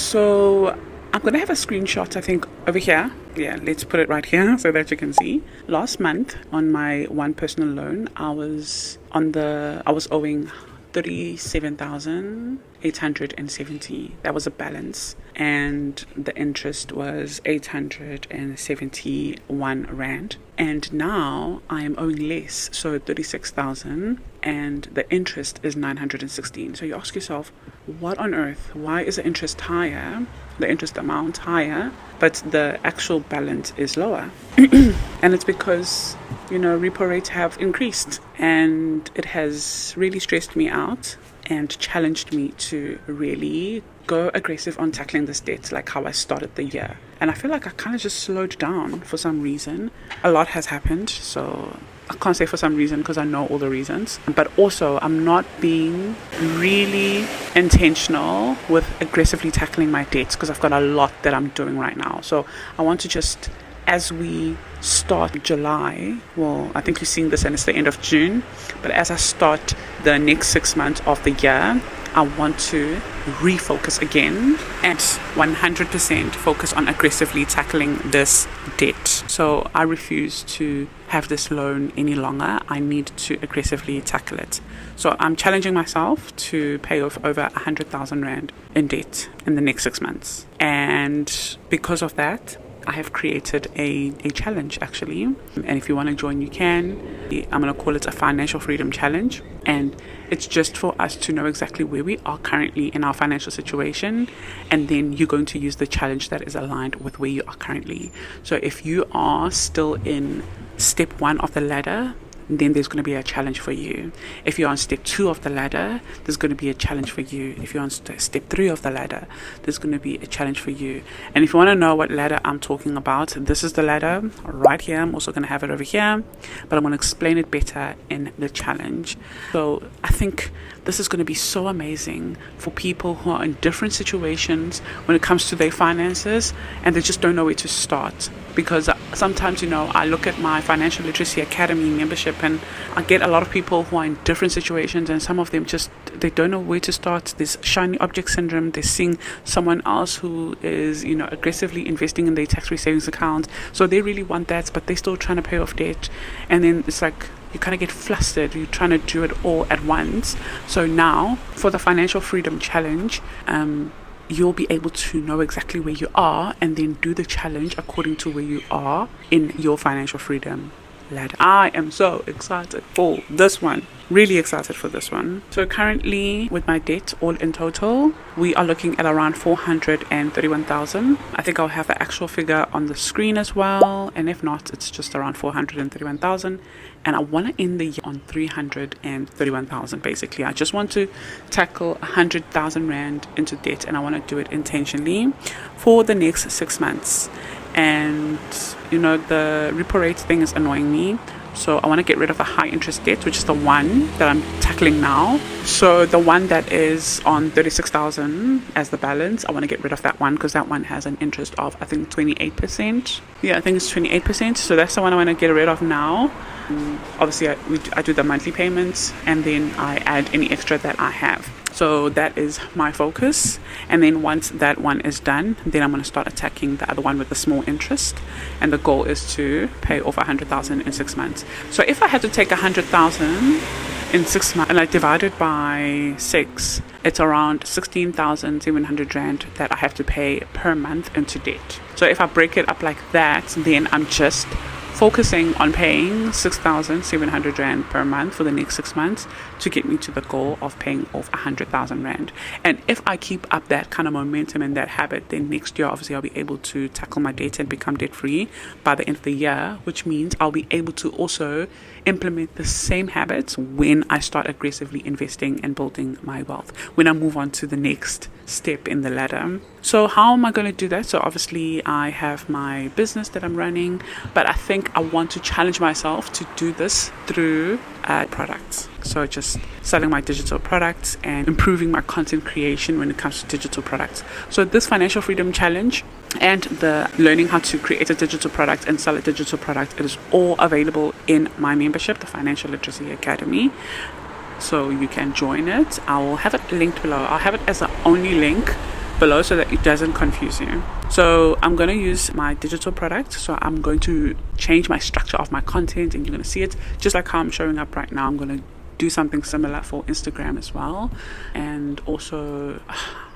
So I'm going to have a screenshot, I think, over here. Yeah, let's put it right here so that you can see. Last month on my one personal loan, I was owing 37,870. That was a balance, and the interest was 871 rand. And now I am owing less, so 36,000, and the interest is 916. So you ask yourself, what on earth? Why is the interest higher, the interest amount higher, but the actual balance is lower? And it's because, repo rates have increased, and it has really stressed me out and challenged me to really go aggressive on tackling this debt, like how I started the year. And I feel like I kind of just slowed down for some reason. A lot has happened, so I can't say for some reason because I know all the reasons. But also, I'm not being really intentional with aggressively tackling my debts because I've got a lot that I'm doing right now. So I want to just, as we start July, well, I think you're seeing this and it's the end of June, but as I start the next 6 months of the year, I want to refocus again and 100% focus on aggressively tackling this debt. So I refuse to have this loan any longer. I need to aggressively tackle it. So I'm challenging myself to pay off over 100,000 Rand in debt in the next 6 months. And because of that, I have created a challenge actually, and if you want to join you can. I'm going to call it a financial freedom challenge, and it's just for us to know exactly where we are currently in our financial situation, and then you're going to use the challenge that is aligned with where you are currently. So if you are still in step 1 of the ladder, then there's going to be a challenge for you. If you're on step 2 of the ladder, there's going to be a challenge for you. If you're on step 3 of the ladder, there's going to be a challenge for you. And if you want to know what ladder I'm talking about, this is the ladder right here. I'm also going to have it over here, but I'm going to explain it better in the challenge. So I think this is going to be so amazing for people who are in different situations when it comes to their finances and they just don't know where to start. Because sometimes, I look at my Financial Literacy Academy membership and I get a lot of people who are in different situations, and some of them they don't know where to start. There's shiny object syndrome. They're seeing someone else who is, aggressively investing in their tax-free savings account. So they really want that, but they're still trying to pay off debt. And then it's like, you kind of get flustered. You're trying to do it all at once. So now for the Financial Freedom Challenge, you'll be able to know exactly where you are and then do the challenge according to where you are in your financial freedom ladder. I am so excited for this one. Really excited for this one. So currently with my debt all in total, we are looking at around 431,000. I think I'll have the actual figure on the screen as well. And if not, it's just around 431,000. And I want to end the year on 331,000 basically. I just want to tackle 100,000 Rand into debt, and I want to do it intentionally for the next 6 months. And the repo rate thing is annoying me. So I want to get rid of the high interest debt, which is the one that I'm tackling now. So the one that is on 36,000 as the balance, I want to get rid of that one because that one has an interest of, I think, 28%. Yeah, I think it's 28%. So that's the one I want to get rid of now. Obviously, I do the monthly payments, and then I add any extra that I have. So that is my focus. And then once that one is done, then I'm going to start attacking the other one with the small interest. And the goal is to pay off 100,000 in 6 months. So if I had to take 100,000 in 6 months and I divide it by 6, it's around 16,700 Rand that I have to pay per month into debt. So if I break it up like that, then I'm just focusing on paying 6,700 Rand per month for the next 6 months to get me to the goal of paying off 100,000 Rand. And if I keep up that kind of momentum and that habit, then next year, obviously, I'll be able to tackle my debt and become debt free by the end of the year, which means I'll be able to also implement the same habits when I start aggressively investing and building my wealth, when I move on to the next step in the ladder. So how am I going to do that? So obviously I have my business that I'm running, but I think I want to challenge myself to do this through products. So just selling my digital products and improving my content creation when it comes to digital products. So this Financial Freedom Challenge and the learning how to create a digital product and sell a digital product, it is all available in my membership, the Financial Literacy Academy. So you can join it. I will have it linked below. I'll have it as the only link below so that it doesn't confuse you. So I'm going to use my digital product. So I'm going to change my structure of my content, and you're going to see it just like how I'm showing up right now. I'm going to do something similar for Instagram as well. And also,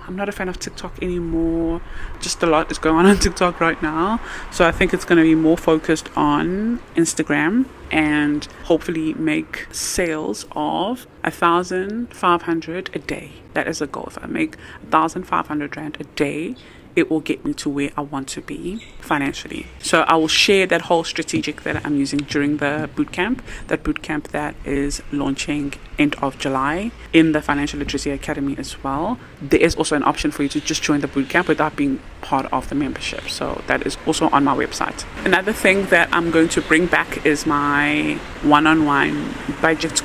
I'm not a fan of TikTok anymore. Just a lot is going on TikTok right now. So I think it's going to be more focused on Instagram, and hopefully make sales of 1,500 a day. That is a goal. If I make 1,500 Rand a day, it will get me to where I want to be financially. So I will share that whole strategic that I'm using during the bootcamp, that is launching end of July in the Financial Literacy Academy as well. There is also an option for you to just join the bootcamp without being part of the membership. So that is also on my website. Another thing that I'm going to bring back is my one-on-one budget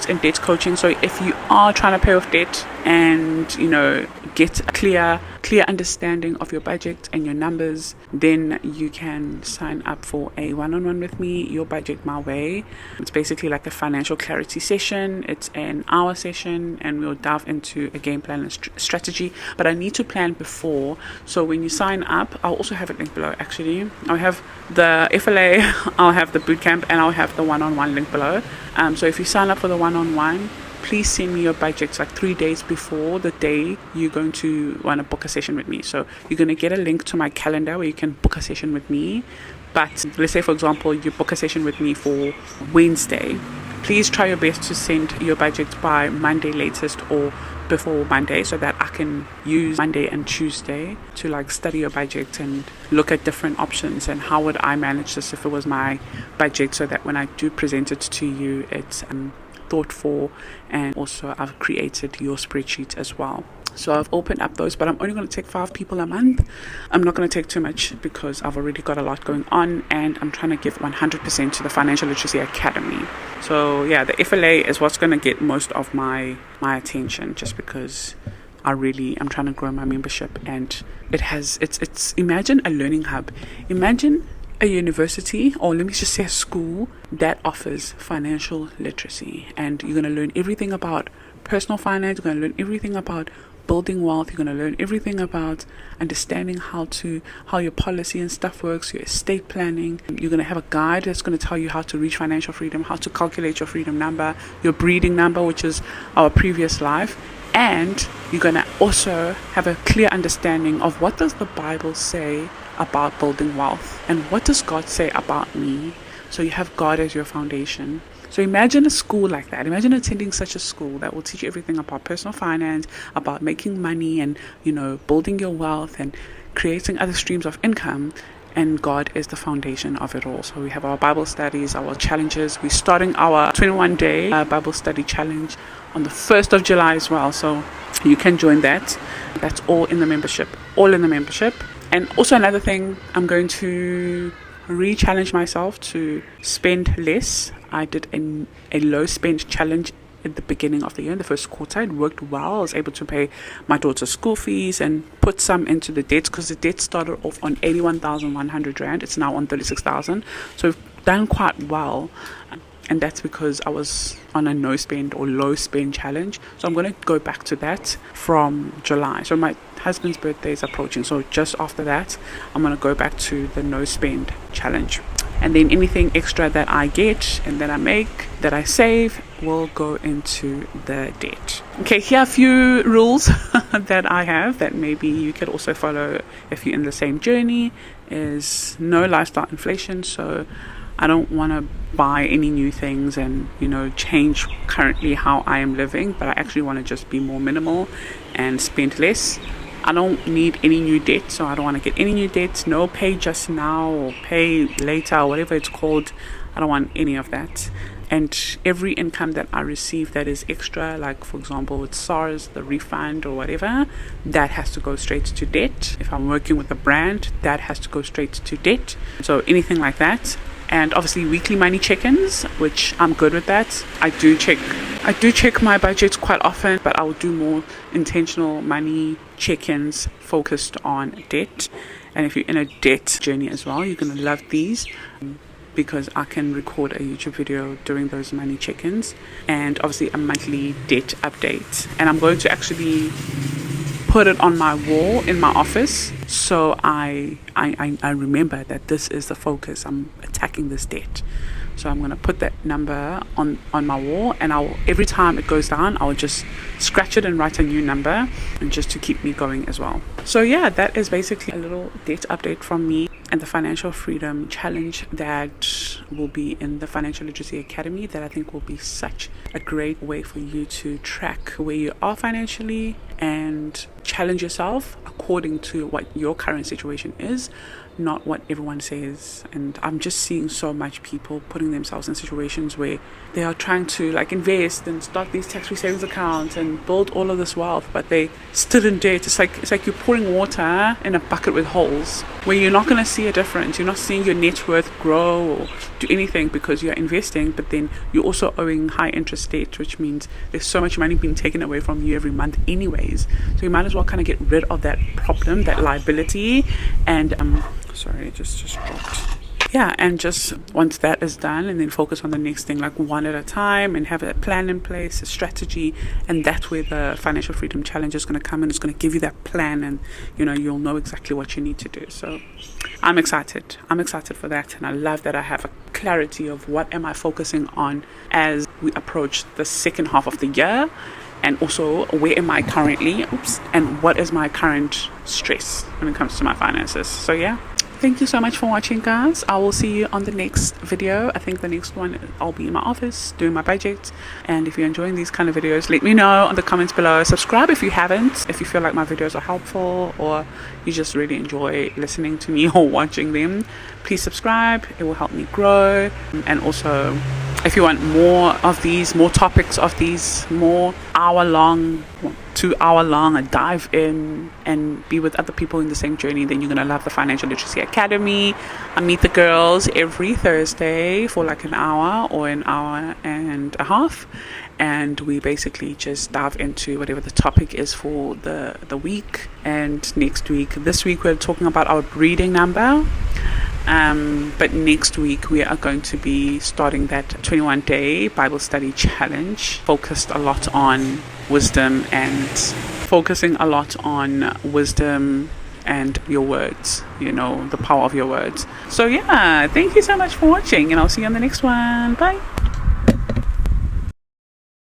and debt coaching. So if you are trying to pay off debt and, get a clear understanding of your budget and your numbers, then you can sign up for a one-on-one with me, Your Budget My Way. It's basically like a financial clarity session. It's an hour session, and we'll dive into a game plan and strategy. But I need to plan before. So when you sign up, I'll also have a link below actually. I'll have the FLA, I'll have the bootcamp, and I'll have the one-on-one link below. So if you sign up for the one-on-one, please send me your budgets like 3 days before the day you're going to want to book a session with me. So you're going to get a link to my calendar where you can book a session with me. But let's say, for example, you book a session with me for Wednesday. Please try your best to send your budget by Monday latest, or before Monday, so that I can use Monday and Tuesday to study your budget and look at different options and how would I manage this if it was my budget, so that when I do present it to you, it's thoughtful. And also I've created your spreadsheet as well. So I've opened up those, but I'm only going to take 5 people a month. I'm not going to take too much because I've already got a lot going on, and I'm trying to give 100% to the Financial Literacy Academy. So yeah, the FLA is what's going to get most of my attention, just because I'm trying to grow my membership, and it's imagine a learning hub. Imagine a university, or let me just say a school, that offers financial literacy, and you're going to learn everything about personal finance. You're going to learn everything about building wealth. You're going to learn everything about understanding how your policy and stuff works, your estate planning. You're going to have a guide that's going to tell you how to reach financial freedom, how to calculate your freedom number, your breeding number, which is our previous life. And you're going to also have a clear understanding of what does the Bible say about building wealth, and what does God say about me. So you have God as your foundation. So imagine a school like that. Imagine attending such a school that will teach you everything about personal finance, about making money, and building your wealth and creating other streams of income. And God is the foundation of it all. So we have our Bible studies, our challenges. We're starting our 21-day Bible study challenge on the 1st of July as well. So you can join that. That's all in the membership. And also another thing, I'm going to re-challenge myself to spend less. I did a low spend challenge at the beginning of the year, in the first quarter. It worked well. I was able to pay my daughter's school fees and put some into the debt, because the debt started off on 81,100 Rand. It's now on 36,000. So we've done quite well. And that's because I was on a no spend or low spend challenge. So I'm going to go back to that from July. So my husband's birthday is approaching. So just after that, I'm going to go back to the no spend challenge. And then anything extra that I get and that I make, that I save, will go into the debt. Okay, here are a few rules that I have that maybe you could also follow if you're in the same journey. Is no lifestyle inflation. So I don't want to buy any new things and, change currently how I am living, but I actually want to just be more minimal and spend less. I don't need any new debt, so I don't want to get any new debt. No pay just now or pay later or whatever it's called. I don't want any of that. And every income that I receive that is extra, like for example with SARS, the refund or whatever, that has to go straight to debt. If I'm working with a brand, that has to go straight to debt. So anything like that. And obviously weekly money check-ins, which I'm good with that. I do check my budget quite often, but I will do more intentional money check-ins focused on debt. And if you're in a debt journey as well, you're going to love these, because I can record a YouTube video during those money check-ins, and obviously a monthly debt update. And I'm going to actually put it on my wall in my office, so I remember that this is the focus. I'm attacking this debt. So I'm going to put that number on my wall, and every time it goes down, I'll just scratch it and write a new number, and just to keep me going as well. So yeah, that is basically a little debt update from me and the Financial Freedom Challenge that will be in the Financial Literacy Academy, that I think will be such a great way for you to track where you are financially and challenge yourself according to what your current situation is, not what everyone says. And I'm just seeing so much people putting themselves in situations where they are trying to like invest and start these tax-free savings accounts and build all of this wealth, but they still in debt. It's like you're pouring water in a bucket with holes, where you're not going to see a difference. You're not seeing your net worth grow or do anything because you're investing, but then you're also owing high interest debt, which means there's so much money being taken away from you every month anyways. So you might as well kind of get rid of that problem, that liability, and sorry, it just dropped. Yeah, and just once that is done, and then focus on the next thing, like one at a time, and have a plan in place, a strategy. And that's where the Financial Freedom Challenge is going to come in. It's going to give you that plan, and you'll know exactly what you need to do. So I'm excited for that, and I love that I have a clarity of what am I focusing on as we approach the second half of the year, and also where am I currently, and what is my current stress when it comes to my finances. So yeah, thank you so much for watching, guys. I will see you on the next video. I think the next one, I'll be in my office doing my budget. And if you're enjoying these kind of videos, let me know in the comments below. Subscribe if you haven't, if you feel like my videos are helpful, or you just really enjoy listening to me or watching them. Please subscribe. It will help me grow. And also, if you want more of these, more topics of these, more hour-long, 2-hour-long, a dive in and be with other people in the same journey, then you're going to love the Financial Literacy Academy. I meet the girls every Thursday for like an hour or an hour and a half, and we basically just dive into whatever the topic is for the week. And this week we're talking about our breeding number. But next week we are going to be starting that 21-day Bible study challenge, focusing a lot on wisdom and your words, the power of your words. So yeah, thank you so much for watching, and I'll see you on the next one. Bye.